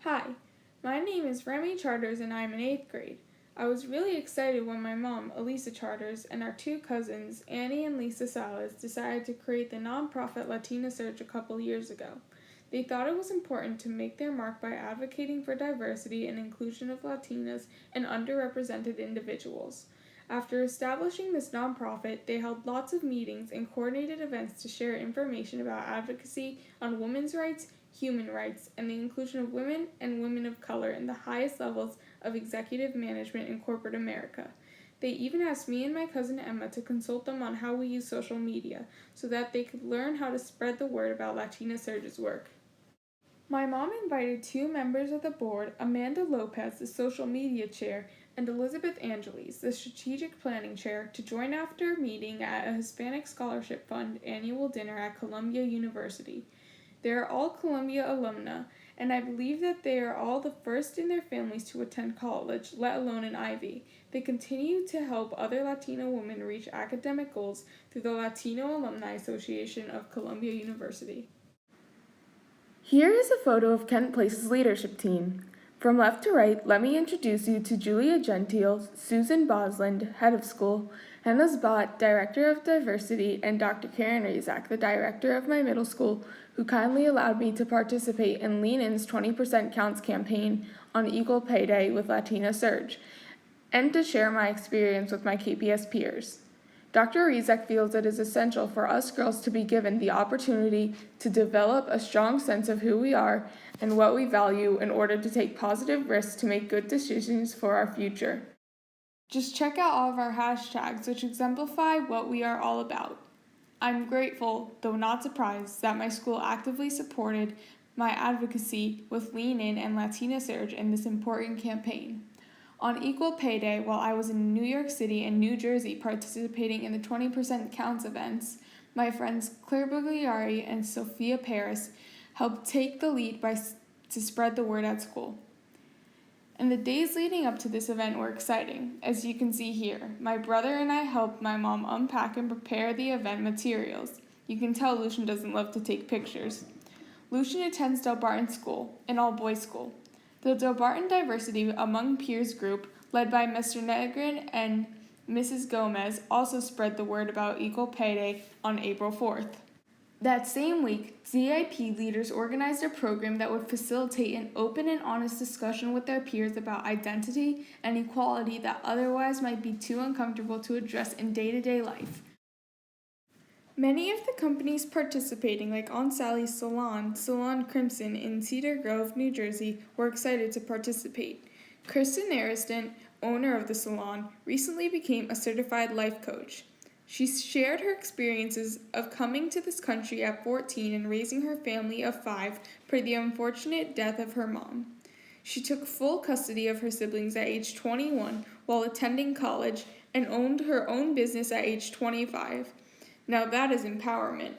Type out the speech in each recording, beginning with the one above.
Hi, my name is Remy Charters and I'm in 8th grade. I was really excited when my mom, Elisa Charters, and our two cousins, Annie and Lisa Salas, decided to create the nonprofit Latina Surge a couple years ago. They thought it was important to make their mark by advocating for diversity and inclusion of Latinas and underrepresented individuals. After establishing this nonprofit, they held lots of meetings and coordinated events to share information about advocacy on women's rights, human rights, and the inclusion of women and women of color in the highest levels of executive management in corporate America. They even asked me and my cousin Emma to consult them on how we use social media so that they could learn how to spread the word about Latina Surge's work. My mom invited two members of the board, Amanda Lopez, the social media chair, and Elizabeth Angeles, the strategic planning chair, to join after a meeting at a Hispanic Scholarship Fund annual dinner at Columbia University. They are all Columbia alumna, and I believe that they are all the first in their families to attend college, let alone an Ivy. They continue to help other Latino women reach academic goals through the Latino Alumni Association of Columbia University. Here is a photo of Kent Place's leadership team. From left to right, let me introduce you to Julia Gentile, Susan Bosland, head of school, Hannah Zbot, director of diversity, and Dr. Karen Razak, the director of my middle school, who kindly allowed me to participate in Lean In's 20% Counts campaign on Equal Pay Day with Latina Surge, and to share my experience with my KPS peers. Dr. Razak feels it is essential for us girls to be given the opportunity to develop a strong sense of who we are and what we value in order to take positive risks to make good decisions for our future. Just check out all of our hashtags, which exemplify what we are all about. I'm grateful, though not surprised, that my school actively supported my advocacy with Lean In and Latina Surge in this important campaign. On Equal Pay Day, while I was in New York City and New Jersey participating in the 20% Counts events, my friends Claire Bugliari and Sophia Paris helped take the lead to spread the word at school. And the days leading up to this event were exciting, as you can see here. My brother and I helped my mom unpack and prepare the event materials. You can tell Lucian doesn't love to take pictures. Lucian attends Del Barton School, an all-boys school. The Del Barton Diversity Among Peers group, led by Mr. Negrin and Mrs. Gomez, also spread the word about Equal Pay Day on April 4th. That same week, ZIP leaders organized a program that would facilitate an open and honest discussion with their peers about identity and equality that otherwise might be too uncomfortable to address in day-to-day life. Many of the companies participating, like Aunt Sally's Salon, Salon Crimson in Cedar Grove, New Jersey, were excited to participate. Kristen Ariston, owner of the salon, recently became a certified life coach. She shared her experiences of coming to this country at 14 and raising her family of 5 per the unfortunate death of her mom. She took full custody of her siblings at age 21 while attending college and owned her own business at age 25. Now that is empowerment.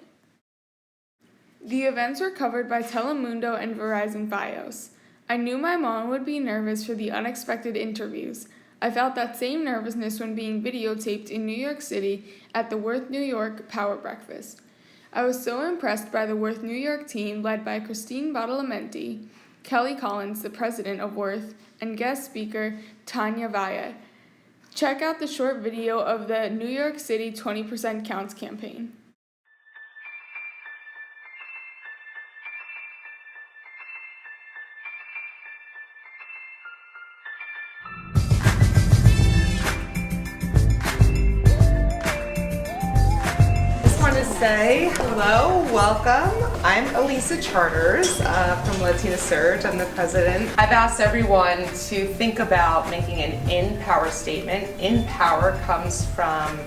The events were covered by Telemundo and Verizon Fios. I knew my mom would be nervous for the unexpected interviews. I felt that same nervousness when being videotaped in New York City at the Worth New York Power Breakfast. I was so impressed by the Worth New York team led by Christine Badalamenti, Kelly Collins, the president of Worth, and guest speaker Tanya Vaya. Check out the short video of the New York City 20% Counts campaign. Say hello, welcome. I'm Elisa Charters from Latina Surge. I'm the president. I've asked everyone to think about making an in-power statement. In-power comes from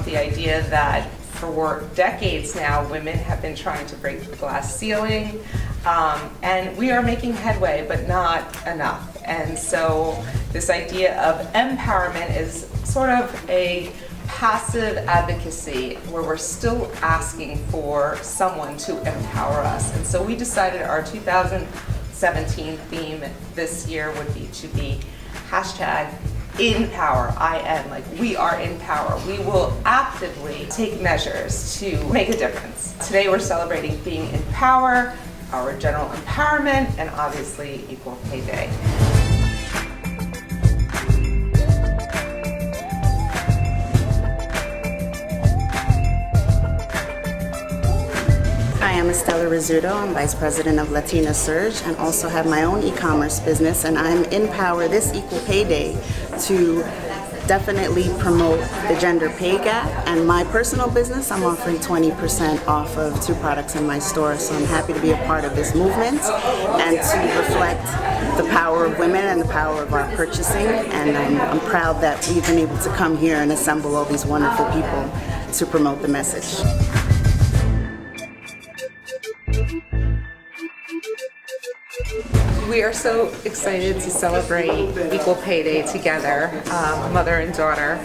the idea that for decades now, women have been trying to break the glass ceiling, and we are making headway, but not enough. And so this idea of empowerment is sort of a passive advocacy where we're still asking for someone to empower us. And so we decided our 2017 theme this year would be hashtag in power, IN, like we are in power. We will actively take measures to make a difference. Today we're celebrating being in power, our general empowerment, and obviously Equal Pay Day. Hi, I'm Estella Rizzuto. I'm Vice President of Latina Surge and also have my own e-commerce business, and I'm in power this Equal Pay Day to definitely promote the gender pay gap. And my personal business, I'm offering 20% off of 2 products in my store, so I'm happy to be a part of this movement and to reflect the power of women and the power of our purchasing. And I'm proud that we've been able to come here and assemble all these wonderful people to promote the message. We are so excited to celebrate Equal Pay Day together, mother and daughter.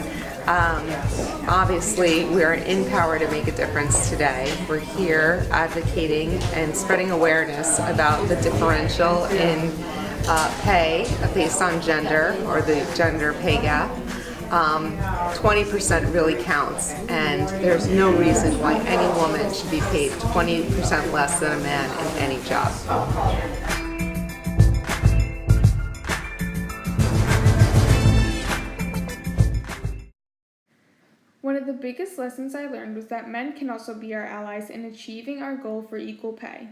Obviously, we are in power to make a difference today. We're here advocating and spreading awareness about the differential in pay based on gender, or the gender pay gap. 20% really counts, and there's no reason why any woman should be paid 20% less than a man in any job. One of the biggest lessons I learned was that men can also be our allies in achieving our goal for equal pay.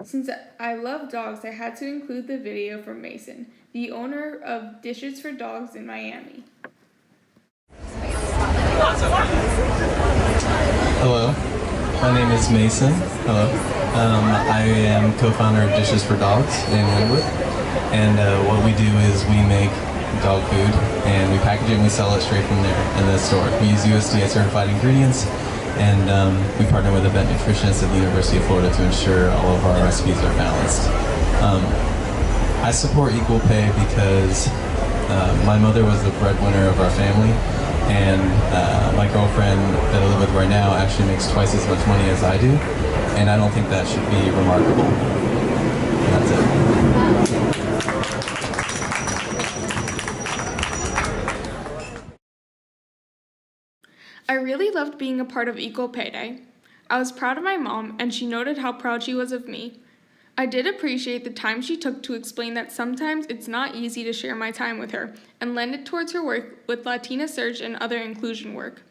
Since I love dogs, I had to include the video from Mason, the owner of Dishes for Dogs in Miami. Hello, my name is Mason. Hello. I am co-founder of Dishes for Dogs in Linwood, and what we do is we make dog food and we package it and we sell it straight from there in the store. We use USDA certified ingredients, and we partner with a vet nutritionist at the University of Florida to ensure all of our recipes are balanced. I support equal pay because my mother was the breadwinner of our family, and my girlfriend that I live with right now actually makes twice as much money as I do, and I don't think that should be remarkable. And that's it. I really loved being a part of Equal Pay Day. I was proud of my mom, and she noted how proud she was of me. I did appreciate the time she took to explain that sometimes it's not easy to share my time with her and lend it towards her work with Latina Surge and other inclusion work.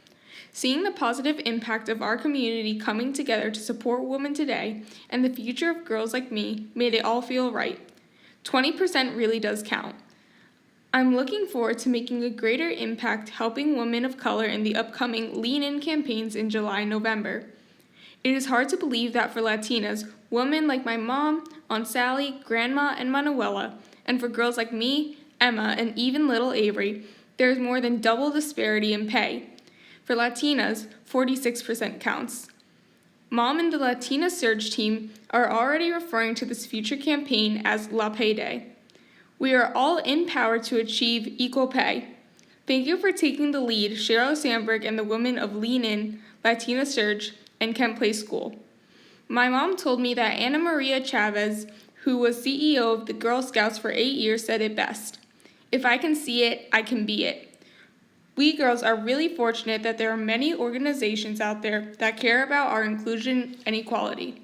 Seeing the positive impact of our community coming together to support women today and the future of girls like me made it all feel right. 20% really does count. I'm looking forward to making a greater impact helping women of color in the upcoming Lean In campaigns in July and November. It is hard to believe that for Latinas, women like my mom, Aunt Sally, Grandma, and Manuela, and for girls like me, Emma, and even little Avery, there is more than double disparity in pay. For Latinas, 46% counts. Mom and the Latina Surge team are already referring to this future campaign as La Pay Day. We are all empowered to achieve equal pay. Thank you for taking the lead, Sheryl Sandberg and the women of Lean In, Latina Surge, and Kent Place School. My mom told me that Ana Maria Chavez, who was CEO of the Girl Scouts for 8 years, said it best. If I can see it, I can be it. We girls are really fortunate that there are many organizations out there that care about our inclusion and equality.